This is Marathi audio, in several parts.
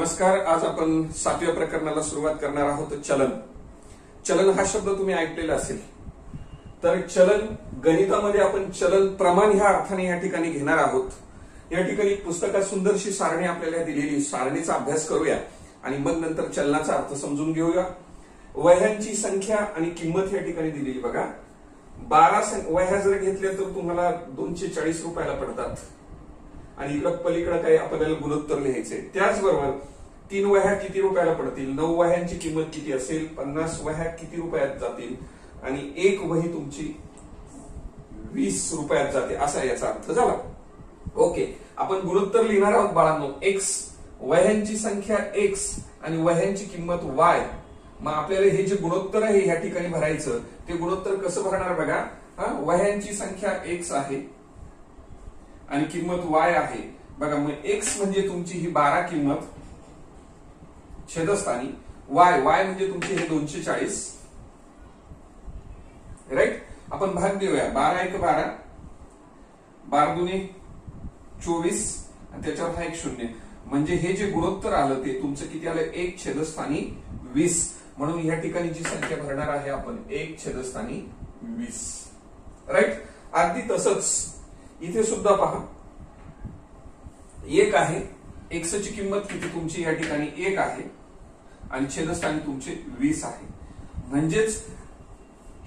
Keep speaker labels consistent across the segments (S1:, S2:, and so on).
S1: नमस्कार. आज आपण 7व्या प्रकरणाला सुरुवात करणार आहोत. चलन. चलन हा शब्द तुम्ही ऐकलेला असेल. तर चलन गणितामध्ये आपण चलन प्रमाण ह्या अर्थाने या ठिकाणी घेणार आहोत. या ठिकाणी पुस्तकात सुंदरशी सारणी आपल्याला दिलेली, सारणीचा अभ्यास करूया आणि मग नंतर चलनाचा अर्थ समजून घेऊया. वह्यांची संख्या आणि किंमत या ठिकाणी दिलेली बघा. 12 वह्या जर घेतल्या तर तुम्हाला 240 रुपयाला पडतात आणि इकडं पलीकडे काही आपल्याला गुणोत्तर लिहायचे. त्याचबरोबर 3 वह्या किती रुपयाला पडतील, 9 वह्यांची किंमत किती असेल, 50 वह्या किती रुपयात जातील आणि 1 वही तुमची 20 रुपयात जाते, असा याचा अर्थ झाला. ओके, आपण गुणोत्तर लिहिणार आहोत बाळांनो. एक्स वह्यांची संख्या एक्स आणि वह्यांची किंमत वाय. मग आपल्याला हे जे गुणोत्तर आहे या ठिकाणी भरायचं, ते गुणोत्तर कसं भरणार बघा. वह्यांची संख्या एक्स आहे आणि किंमत वाय आहे बघा. मग एक्स म्हणजे तुमची ही 12 किंमत छेदस्थानी, वाय म्हणजे तुमची हे 240. राईट. आपण भाग देऊया. 12 1 12, 12 दुने 24 आणि त्याच्यावर हा एक 0. म्हणजे हे जे गुणोत्तर आलं ते तुमचं किती आलं, 1 छेदस्थानी 20. म्हणून या ठिकाणी जी संख्या भरणार आहे आपण 1 छेदस्थानी 20. राईट. अगदी तसंच इथे सुद्धा पहा, 1 आहे. एक्स ची किंमत किती तुमची या ठिकाणी 1 आहे आणि छेदस्थानी तुमचे 20 आहे. म्हणजेच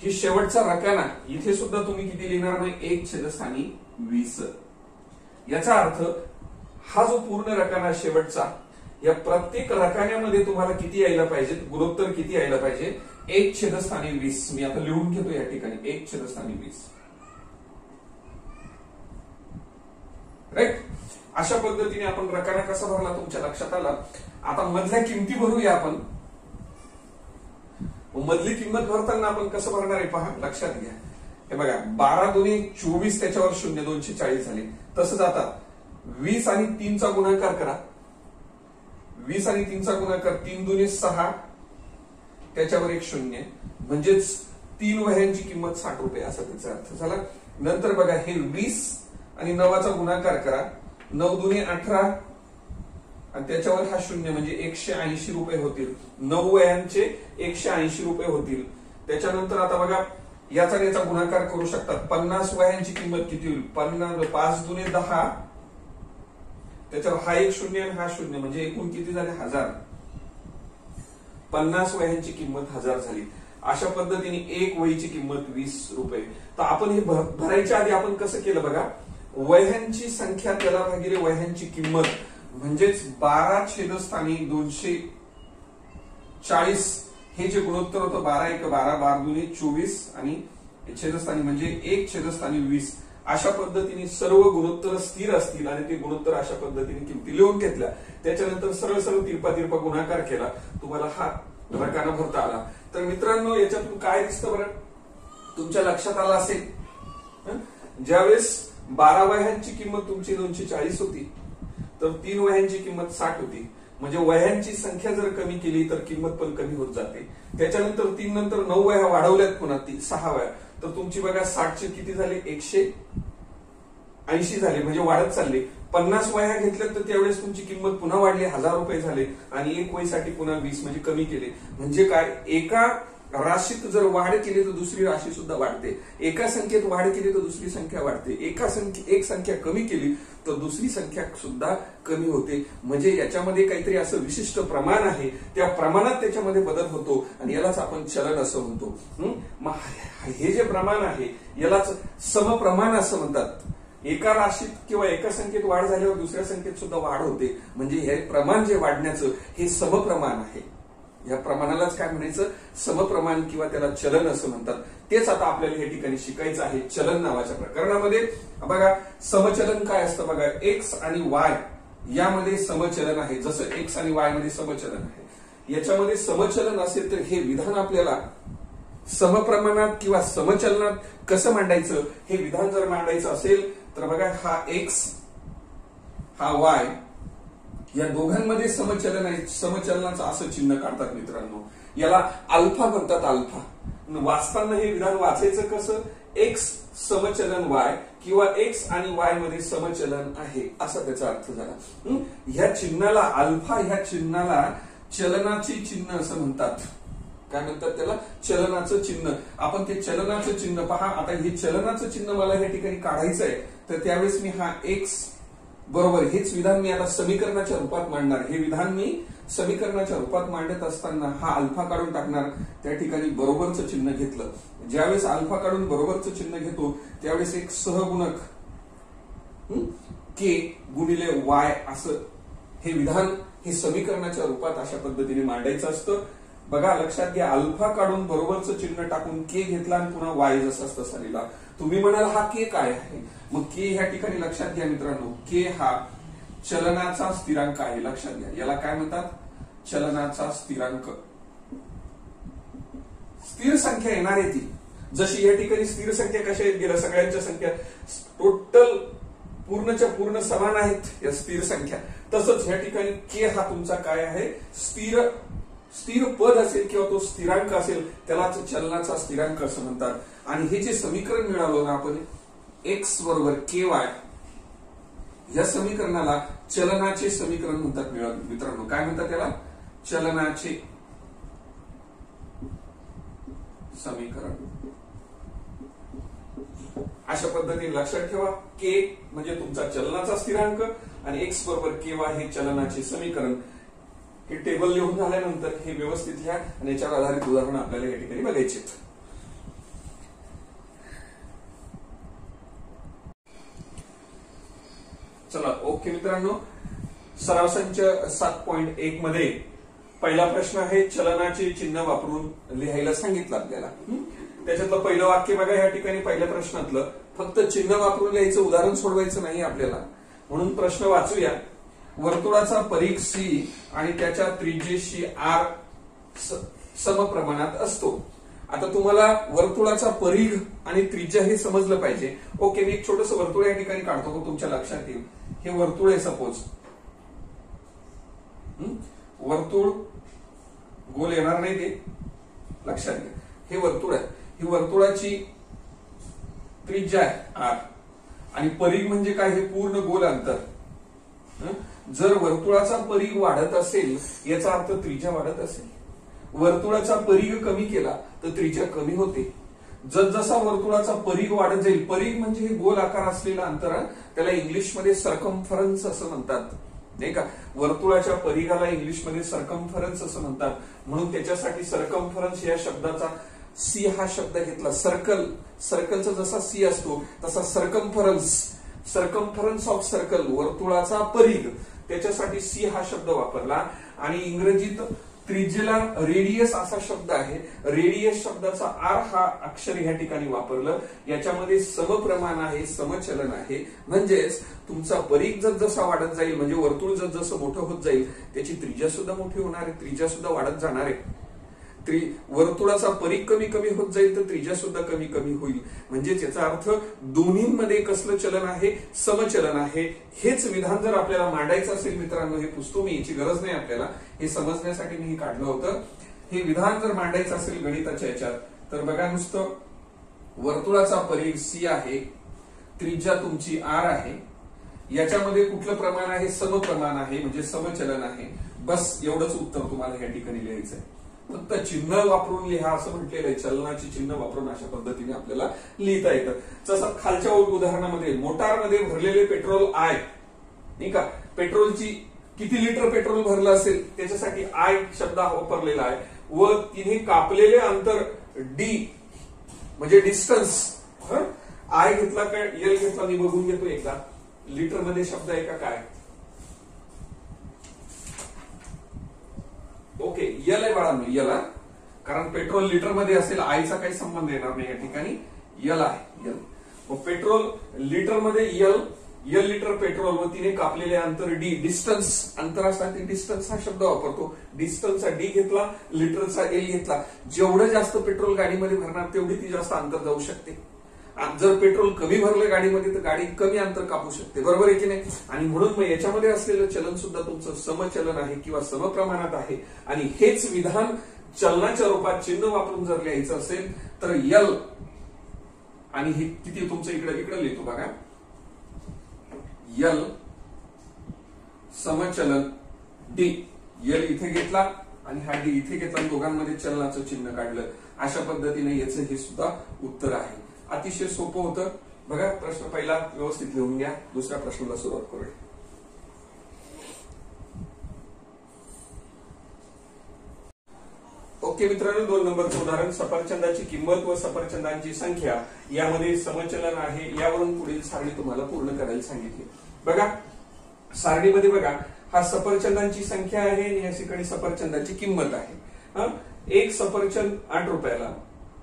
S1: ही शेवटचा रकाना इथे सुद्धा तुम्ही किती लिहिणार नाही, 1 छेदस्थानी 20. याचा अर्थ हा जो पूर्ण रकाना शेवटचा, या प्रत्येक रकान्यामध्ये तुम्हाला किती यायला पाहिजे, गुणोत्तर किती यायला पाहिजे, 1 छेदस्थानी 20. मी आता लिहून घेतो या ठिकाणी 1 छेदस्थानी 20. राईट. अशा पद्धतीने आपण रकाना कसा भरला तुमच्या लक्षात आला. आता मधल्या किमती भरूया आपण. मधली किंमत भरताना आपण कसं भरणार आहे पहा, लक्षात घ्या. हे बघा, 12 दुने 24, त्याच्यावर 0, 240 झाले. तसंच आता 20 आणि 3 चा गुणाकार करा. 20 आणि 3 चा गुणाकार, 3 दुने 6, त्याच्यावर एक 0. म्हणजेच 3 वह्यांची किंमत 60 रुपये, असा त्याचा अर्थ झाला. नंतर बघा, हे 20 आणि 9चा गुणाकार करा. 9 दुने 18 आणि त्याच्यावर हा 0, म्हणजे 180 रुपये होतील. 9 वह्यांचे 180 रुपये होतील. त्याच्यानंतर आता बघा, याचा आणि याचा गुणाकार करू शकतात. 50 वह्यांची किंमत किती होईल, 5 दुने 10, त्याच्यावर हा एक 0 आणि हा 0, म्हणजे एकूण किती झाले, 1000. 50 वह्यांची किंमत 1000 झाली. अशा पद्धतीने 1 वहीची किंमत 20 रुपये. तर आपण हे भरायच्या आधी आपण कसं केलं बघा, वह्यांची संख्या त्याला भागिले वह्यांची किंमत, म्हणजेच 12 छेदस्थानी 240 हे जे गुणोत्तर होतं, 12 1 12, 12 दुने 24 आणि छेदस्थानी म्हणजे 1 छेदस्थानी 20. अशा पद्धतीने सर्व गुणोत्तर स्थिर असतील आणि ते गुणोत्तर अशा पद्धतीने किमती लिहून घेतल्या. त्याच्यानंतर सरळ तिरपा गुणाकार केला, तुम्हाला हा रकाना भरता आला. तर मित्रांनो, याच्यातून काय दिसतं बरं, तुमच्या लक्षात आलं असेल, ज्यावेळेस 12 वह्यांची किंमत तुमची 240 होती, तर 3 वह्यांची किंमत 60 होती. म्हणजे वह्यांची संख्या जर कमी केली तर किंमत पण कमी होत जाते. त्याच्यानंतर 3 नंतर 9 वह्या वाढवल्यात, पुन्हा 6 वह्या, तर तुमची बघा 60 चे किती झाले, 180 झाले, म्हणजे वाढत चालले. 50 वह्या घेतल्यात तर त्यावेळेस तुमची किंमत पुन्हा वाढली, 1000 रुपये झाले आणि 1 वहीसाठी पुन्हा 20, म्हणजे कमी केले. म्हणजे काय, एका राशीत जर वाढ केली तर दुसरी राशी सुद्धा वाढते. एका संख्येत वाढ केली तर दुसरी संख्या वाढते. एक संख्या कमी केली तर दुसरी संख्या सुद्धा कमी होते. म्हणजे याच्यामध्ये काहीतरी असं विशिष्ट प्रमाण आहे, त्या प्रमाणात त्याच्यामध्ये बदल होतो आणि यालाच आपण चलन असं म्हणतो. मग हे जे प्रमाण आहे यालाच समप्रमाण असं म्हणतात. एका राशीत किंवा एका संख्येत वाढ झाल्यावर दुसऱ्या संख्येत सुद्धा वाढ होते. म्हणजे हे प्रमाण जे वाढण्याचं हे समप्रमाण आहे. या प्रमाणालाच काय म्हणायचं, समप्रमाण किंवा त्याला चलन असं म्हणतात. तेच आता आपल्याला या ठिकाणी शिकायचं आहे चलन नावाच्या प्रकरणामध्ये. बघा, समचलन काय असतं बघा, एक्स आणि वाय यामध्ये समचलन आहे. जसं एक्स आणि वाय मध्ये समचलन आहे, याच्यामध्ये समचलन असेल तर हे विधान आपल्याला समप्रमाणात किंवा समचलनात कसं मांडायचं, हे विधान जर मांडायचं असेल तर बघा, हा एक्स हा वाय या दोघांमध्ये समचलन आहे. समचलनाचं असं चिन्ह काढतात मित्रांनो, याला अल्फा म्हणतात. अल्फा वाचताना हे विधान वाचायचं कसं, एक्स समचलन वाय किंवा एक्स आणि वाय मध्ये समचलन आहे असा त्याचा अर्थ झाला. ह्या चिन्हाला अल्फा ह्या चिन्हाला चलनाचे चिन्ह असं म्हणतात. काय म्हणतात त्याला? चलनाचं चिन्ह. आपण ते चलनाचं चिन्ह पहा. आता हे चलनाचं चिन्ह मला या ठिकाणी काढायचं आहे, तर त्यावेळेस मी हा एक्स बरोबर हेच विधान मी आता समीकरणाच्या रूपात मांडणार. हे विधान मी समीकरणाच्या रूपात मांडत असताना हा अल्फा काढून टाकणार. त्या ठिकाणी बरोबरचं चिन्ह घेतलं. ज्यावेळेस अल्फा काढून बरोबरचं चिन्ह घेतो त्यावेळेस एक सहगुणक के गुणिले वाय असं हे विधान हे समीकरणाच्या रूपात अशा पद्धतीने मांडायचं असतं. बघा लक्षात घ्या, अल्फा काढून बरोबरचं चिन्ह टाकून के घेतला आणि पुन्हा वाय जसाच तसा लिहिला. तुम्ही म्हणाल हा के काय आहे? मग के ह्या ठिकाणी लक्षात घ्या मित्रांनो, के हा चलनाचा स्थिरांक आहे. लक्षात घ्या, याला काय म्हणतात? चलनाचा स्थिरांक. स्थिर संख्या येणार आहे ती. जशी या ठिकाणी स्थिर संख्या कशा आहेत गेल्या सगळ्यांच्या संख्या टोटल पूर्णच्या पूर्ण समान आहेत या स्थिर संख्या, तसंच या ठिकाणी के हा तुमचा काय आहे? स्थिर पद असेल किंवा तो स्थिरांक असेल त्यालाच चलनाचा स्थिरांक असं म्हणतात. आणि हे जे समीकरण मिळालं ना आपण एक्स बरोबर के वाय, या समीकरणाला चलनाचे समीकरण म्हणतात मित्रांनो. काय म्हणतात त्याला? चलनाचे समीकरण. अशा पद्धतीने लक्षात ठेवा, के म्हणजे तुमचा चलनाचा स्थिरांक आणि एक्स बरोबर के वाय हे चलनाचे समीकरण. हे टेबल लिहून झाल्यानंतर हे व्यवस्थित लिहा आणि याच्यावर आधारित उदाहरण आपल्याला या ठिकाणी बघायचे. चला ओके मित्रांनो, सराव संच 7.1 मध्ये पहिला प्रश्न आहे चलनाचे चिन्ह वापरून लिहायला सांगितलं आपल्याला. त्याच्यातलं पहिलं वाक्य बघा. या ठिकाणी पहिल्या प्रश्नातलं फक्त चिन्ह वापरून लिहायचं, उदाहरण सोडवायचं नाही आपल्याला. म्हणून प्रश्न वाचूया. वर्तुळाचा परिघ सी आणि त्याच्या त्रिज्येशी आर समप्रमाणात असतो. आता तुम्हाला वर्तुळाचा परिघ आणि त्रिज्या हे समजलं पाहिजे. ओके, मी एक छोटस वर्तुळ या ठिकाणी काढतो, तुमच्या लक्षात येईल. हे वर्तुळ आहे सपोज. वर्तुळ गोल येणार नाही ते लक्षात घ्या. हे वर्तुळ आहे. ही वर्तुळाची त्रिज्या आहे आर आणि परिघ म्हणजे काय? हे पूर्ण गोल अंतर. जर वर्तुळाचा परिघ वाढत असेल याचा अर्थ त्रिज्या वाढत असेल. वर्तुळाचा परिघ कमी केला तर त्रिज्या कमी होते. जसजसा वर्तुळाचा परिघ वाढत जाईल, परिघ म्हणजे हे गोल आकार असलेला अंतर, त्याला इंग्लिशमध्ये सर्कम्फरन्स असं म्हणतात नाही का? वर्तुळाच्या परिघाला इंग्लिशमध्ये सर्कम्फरन्स असं म्हणतात. म्हणून त्याच्यासाठी सर्कम्फरन्स या शब्दाचा सी हा शब्द घेतला. सर्कलचा जसा सी असतो तसा सर्कम्फरन्स ऑफ सर्कल वर्तुळाचा परिघ, त्याच्यासाठी सी हा शब्द वापरला. आणि इंग्रजीत त्रिज्येला रेडियस असा शब्द आहे. रेडियस शब्दाचा आर हा अक्षर या ठिकाणी वापरलं. याच्यामध्ये समप्रमाण आहे, समचलन आहे. म्हणजेच तुमचा परिघ जसा वाढत जाईल म्हणजे वर्तुळ जसं मोठं होत जाईल त्याची त्रिज्या सुद्धा मोठी होणार आहे, त्रिज्या सुद्धा वाढत जाणार आहे. वर्तुळाचा परिघ कमी कमी होत जाईल तर त्रिज्या सुद्धा कमी कमी होईल. म्हणजे याचा अर्थ दोन्हींमध्ये कसलं चलन आहे? समचलन आहे. हेच विधान जर आपल्याला मांडायचं असेल मित्रांनो, हे पुसतो मी, याची गरज नाही आपल्याला, हे समजण्यासाठी मी काढलं होतं. हे विधान जर मांडायचं असेल गणिताच्या याच्यात तर बघा, नुसतं वर्तुळाचा परिघ सी आहे, त्रिज्या तुमची आर आहे, याच्यामध्ये कुठलं प्रमाण आहे? समप्रमाण आहे म्हणजे समचलन आहे. बस एवढंच उत्तर तुम्हाला या ठिकाणी लिहायचं आहे. फक्त चिन्ह वापरून लिहा असं म्हटलेलं आहे. चलनाची चिन्ह वापरून अशा पद्धतीने आपल्याला लिहिता येतं. जसं खालच्या उदाहरणामध्ये मोटारमध्ये भरलेले पेट्रोल आय नाही का? पेट्रोलची किती लिटर पेट्रोल भरलं असेल त्याच्यासाठी आय शब्द वापरलेला आहे. व तिने कापलेले अंतर डी म्हणजे डिस्टन्स. आय घेतला का एल घेतला मी बघून घेतो एकदा. लिटर मध्ये शब्द आहे का काय? ओके, यल आहे बाळांनो, यल. कारण पेट्रोल लिटर मध्ये असेल, आयचा काही संबंध येणार नाही या ठिकाणी. यल आहे, यल. मग पेट्रोल लिटर मध्ये यल लिटर पेट्रोल व तिने कापलेले अंतर डी, डिस्टन्स अंतरासाठी डिस्टन्स हा शब्द वापरतो. डिस्टन्सचा डी घेतला, लिटरचा एल घेतला. जेवढं जास्त पेट्रोल गाडीमध्ये भरणार तेवढी ती जास्त अंतर जाऊ शकते. जर पेट्रोल कमी भरलं गाडीमध्ये तर गाडी कमी अंतर कापू शकते, बरोबर आहे की नाही? आणि म्हणून मग याच्यामध्ये असलेलं चलन सुद्धा तुमचं समचलन आहे किंवा समप्रमाणात आहे. आणि हेच विधान चलनाच्या रूपात चिन्ह वापरून जर लिहायचं असेल तर यल आणि हे किती तुमचं इकडे इकडे लिहितो बघा, यल समचलन डी, यल इथे घेतला आणि हा डी इथे घेतला, दोघांमध्ये चलनाचं चिन्ह काढलं. अशा पद्धतीने याचं हे सुद्धा उत्तर आहे. अतिशय सोपं होतं बघा. प्रश्न पहिला व्यवस्थित लिहून घ्या, दुसऱ्या प्रश्नाला सुरुवात करूया. ओके मित्रांनो, 2 नंबरचं उदाहरण, सफरचंदाची किंमत व सफरचंदांची संख्या यामध्ये समचलन आहे, यावरून पुढील सारणी तुम्हाला पूर्ण करायला सांगितली. बघा सारणीमध्ये बघा, हा सफरचंदांची संख्या आहे आणि या ठिकाणी सफरचंदाची किंमत आहे. एक सफरचंद 8 रुपयाला,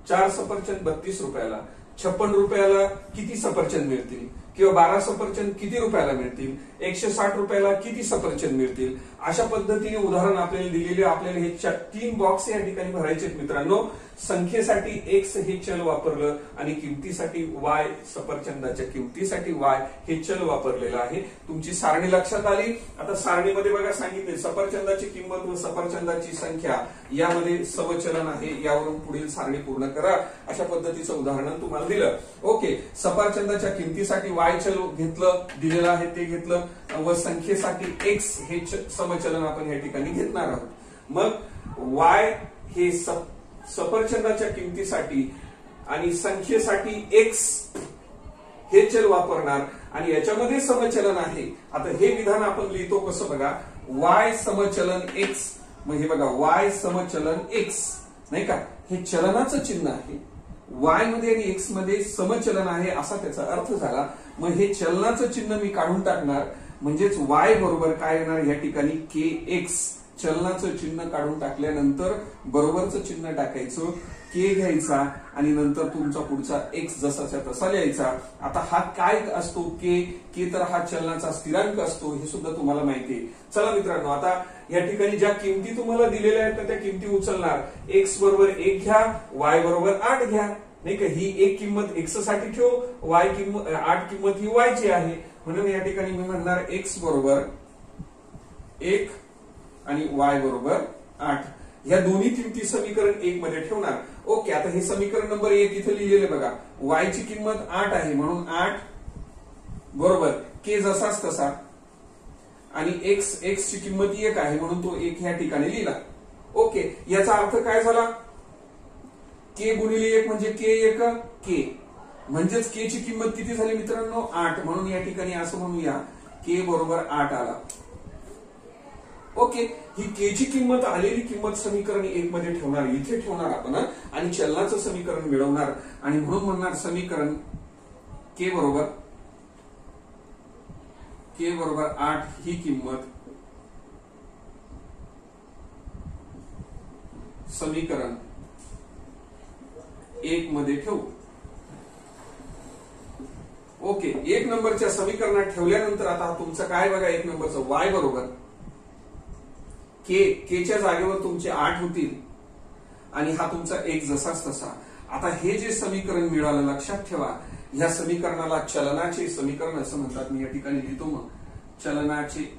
S1: 4 सफरचंद 32 रुपयाला, 56 रुपयाला किती सफरचंद मिळतील, किंवा 12 सफरचंद किती रुपयाला मिळतील, 160 रुपयाला किती सफरचंद मिळतील. अशा पद्धतीने उदाहरण आपल्याला दिलेले. आपल्याला हे 3 बॉक्स या ठिकाणी भरायचे मित्रांनो. संख्येसाठी एक्स हे चल वापरलं आणि किमतीसाठी वाय, सफरचंदाच्या किमतीसाठी वाय हे चल वापरलेलं आहे. तुमची सारणी लक्षात आली. आता सारणीमध्ये बघा सांगितले, सफरचंदाची किंमत व सफरचंदाची संख्या यामध्ये समचलन आहे, यावरून पुढील सारणी पूर्ण करा. अशा पद्धतीचं उदाहरण तुम्हाला दिलं. ओके, सफरचंदाच्या किमतीसाठी वाय चल घेतलं, दिलेलं आहे ते घेतलं, व संख्येसाठी एक्स हे समचलन आपण या ठिकाणी घेणार आहोत. मग वाय हे सफरचंदाच्या किमतीसाठी आणि संख्येसाठी एक्स हे चल वापरणार आणि याच्यामध्ये समचलन आहे. आता हे विधान आपण लिहितो कसं बघा, वाय समचलन एक्स. मग हे बघा, वाय समचलन एक्स नाही का, हे चलनाचं चिन्ह आहे. वाय मध्ये आणि एक्स मध्ये समचलन आहे असा त्याचा अर्थ झाला. मग हे चलनाचं चिन्ह मी काढून टाकणार, म्हणजेच वाय बरोबर काय येणार या ठिकाणी के एक्स. चलनाचं चिन्ह काढून टाकल्यानंतर बरोबरचं चिन्ह टाकायचं, के घ्यायचा आणि नंतर तुमचा पुढचा एक्स जसाचा तसा लिहायचा. आता हा काय असतो, के तर हा चलनाचा स्थिरांक असतो, हे सुद्धा तुम्हाला माहिती आहे. चला मित्रांनो, आता या ठिकाणी ज्या किमती तुम्हाला दिलेल्या आहेत त्या किमती उचलणार. एक्स बरोबर 1 घ्या, वाय बरोबर 8 घ्या नाही का. ही एक किंमत एक्स साठी ठेव, वाय किंमत 8 किंमत ही वाय ची आहे. म्हणून या ठिकाणी मी म्हणणार एक्स बरोबर 1 आणि वाय बरोबर 8. ह्या दोन्ही किमती समीकरण 1 मध्ये ठेवणार. ओके, आता हे समीकरण नंबर 1 इथे लिहिलेले बघा, वाय ची किंमत 8 आहे म्हणून 8 बरोबर के जसाच तसा आणि एक्स ची किंमत 1 आहे म्हणून तो 1 ह्या ठिकाणी लिहिला. ओके, याचा अर्थ काय झाला, के गुणिले 1 म्हणजे के 1 के, म्हणजेच के ची किंमत किती झाली मित्रांनो 8. म्हणून या ठिकाणी असं म्हणूया, के बरोबर 8 आला. ओके, ही के ची किंमत आलेली किंमत समीकरण 1 मध्ये ठेवणार, इथे ठेवणार आपण आणि चलनाचं समीकरण मिळवणार आणि म्हणून म्हणणार समीकरण के बरोबर 8 ही किंमत समीकरण 1 मध्ये ठेवू. ओके, 1 नंबरच्या समीकरणात ठेवल्यानंतर आता तुमचं काय बघा, 1 नंबरचं वाय बरोबर के च्या जागेवर तुमचे 8 होतील आणि हा तुमचा 1 जसाच तसा. आता हे जे समीकरण मिळालं लक्षात ठेवा, या समीकरणाला चलनाचे समीकरण असं म्हणतात. मी या ठिकाणी लिहितो मग चलनाचे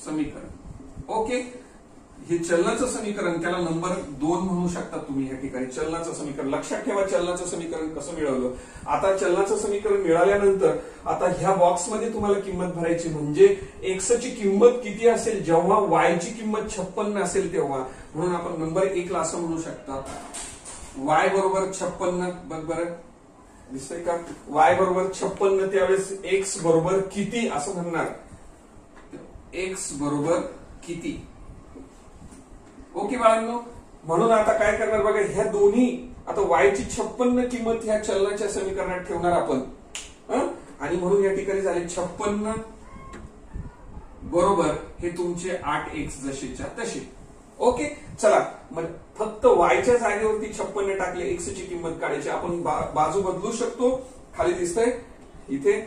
S1: समीकरण. ओके, हे चलनाचं समीकरण, त्याला नंबर 2 म्हणू शकता तुम्ही या ठिकाणी. चलनाचं समीकरण लक्षात ठेवा, चलनाचं समीकरण कसं मिळवलं. आता चलनाचं समीकरण मिळाल्यानंतर आता ह्या बॉक्समध्ये तुम्हाला किंमत भरायची, म्हणजे एक्स ची किंमत किती असेल जेव्हा वाय ची किंमत 56 असेल तेव्हा. म्हणून आपण नंबर 1 ला असं म्हणू शकता, वाय बरोबर 56. बघ बरं दिसतंय का, वाय बरोबर 56. त्यावेळेस एक्स बरोबर किती असं म्हणणार, एक्स बरोबर किती. ओके बाळांनो, म्हणून आता काय करणार बघा, ह्या दोन्ही आता वायची 56 किंमत ह्या चलनाच्या समीकरणात ठेवणार आपण आणि म्हणून या ठिकाणी झाले 56 बरोबर हे तुमचे 8x जसेच्या तसे. ओके, चला मग फक्त वायच्या जागेवरती 56 टाकले, एक्स ची किंमत काढायची. आपण बाजू बदलू शकतो, खाली दिसतंय इथे.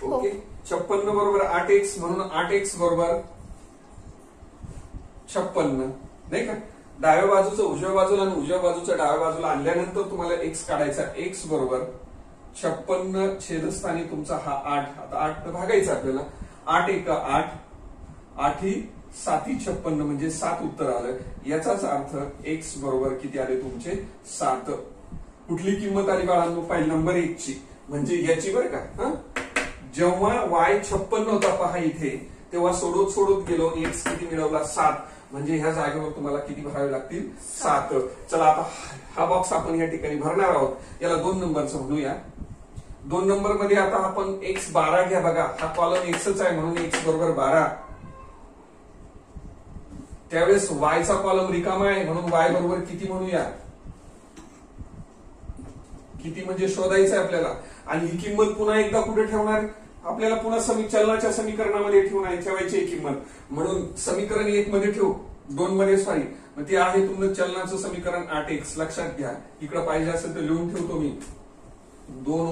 S1: ओके, 56 बरोबर 8x म्हणून 8x बरोबर 56 नाही का. डाव्या बाजूचं उजव्या बाजूला आणि उजव्या बाजूचं डाव्या बाजूला आणल्यानंतर तुम्हाला एक्स काढायचा. एक्स बरोबर 56 छेदस्थानी तुमचा हा 8. आता 8 भागायचा आपल्याला, 8 1 8, 8 ही 7 56 म्हणजे 7 उत्तर आलं. याचाच अर्थ x बरोबर किती आले तुमचे 7. कुठली किंमत आली बाळांनो? फाईल नंबर 1 ची, म्हणजे याची बरं का. जेव्हा y 56 होता पहा इथे, तेव्हा सोडत सोडत गेलो, x किती मिळवला 7, म्हणजे ह्या जागेवर तुम्हाला किती भरावे लागतील 7. चला आता हा बॉक्स आपण या ठिकाणी भरणार आहोत. याला 2 नंबरचं म्हणूया. 2 नंबर मध्ये आता आपण x 12 घ्या. बघा हा कॉलम xच आहे म्हणून x बरोबर 12. त्यावेळेस y चा कॉलम रिकामा आहे म्हणून y बरोबर किती म्हणूया. किती म्हणजे शोधायचं आहे आपल्याला. आणि ही किंमत पुन्हा एकदा कुठे ठेवणार? आपल्याला पुन्हा चलनाच्या समीकरणामध्ये ठेवायची किंमत, म्हणून समीकरण 1 मध्ये ठेवू, 2 मध्ये सॉरी. मग ते आहे तुमचं चलनाचं समीकरण 8x. लक्षात घ्या, इकडे पाहिजे असेल तर लिहून ठेवतो मी. 2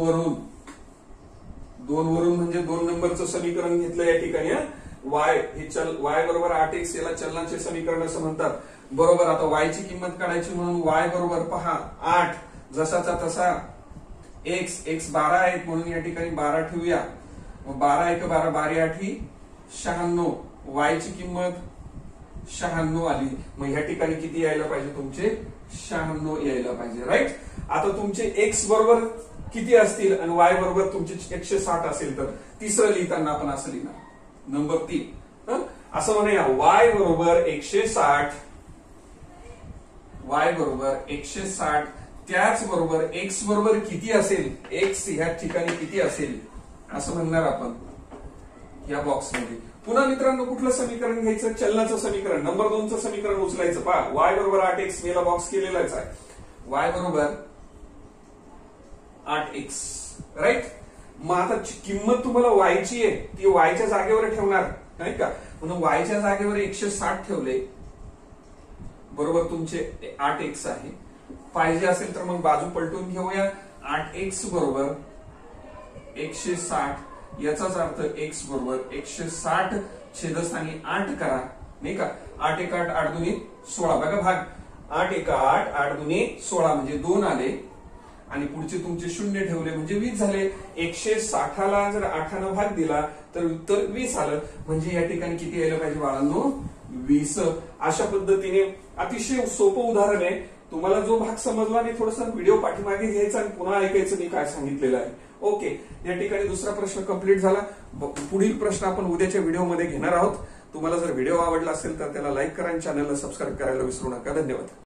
S1: वरून म्हणजे 2 नंबरचं समीकरण घेतलं या ठिकाणी. y हे y बरोबर 8x, याला चलनाचे समीकरण असं म्हणतात. बरोबर. आता y ची किंमत काढायची म्हणून y बरोबर पहा 8 जसाचा तसा x 12 आहे म्हणून या ठिकाणी 12 ठेवूया. 12 1 12 12 8 96. y ची किंमत 96 आली. मग ह्या ठिकाणी किती यायला पाहिजे तुमचे 96 यायला पाहिजे. राईट. आता तुमचे x बरोबर किती असतील आणि y बरोबर तुमचे 160 असेल तर तिसरं लिहिताना आपण असं लिहिणार नंबर 3. असं म्हणूया y बरोबर 160, y बरोबर 160. त्याचबरोबर x बरोबर किती असेल, x ह्या ठिकाणी किती असेल असं म्हणणार आपण या बॉक्स मध्ये. पुन्हा मित्रांनो कुठलं समीकरण घ्यायचं? चलनाचं समीकरण. नंबर 2 चं समीकरण उचलायचं. पहा y बरोबर 8x, मेला बॉक्स केलेलाच आहे. y बरोबर 8x. राईट. मग आता किंमत तुम्हाला y ची आहे ती y च्या जागेवर ठेवणार नाही का, म्हणून y च्या जागेवर 160 ठेवले. बरोबर तुमचे 8x आहे. पाहिजे असेल तर मग बाजू पलटून घेऊया. 8x बरोबर 160. याचाच अर्थ x बरोबर 160 छेदस्थानी 8 करा नाही का. 8 1 8 8 2 16. बघा भाग 8 1 8 8 2 16 म्हणजे 2 आले आणि पुढचे तुमचे 0 ठेवले म्हणजे 20 झाले. 160 ला जर 8 ने भाग दिला तर उत्तर 20 आलं. म्हणजे या ठिकाणी किती यायला पाहिजे बाळांनो 20. अशा पद्धतीने अतिशय सोपं उदाहरण आहे. तुम्हाला जो भाग समजला नाही थोडासा व्हिडिओ पाठीमागे घ्यायचा आणि पुन्हा ऐकायचं मी काय सांगितलेलं आहे. ओके. या ठिकाणी दुसरा प्रश्न कंप्लीट झाला. पुढील प्रश्न आपण उद्याच्या व्हिडिओमध्ये घेणार आहोत. तुम्हाला जर व्हिडिओ आवडला असेल तर त्याला लाईक करा आणि चॅनलला सबस्क्राईब करायला विसरू नका. धन्यवाद.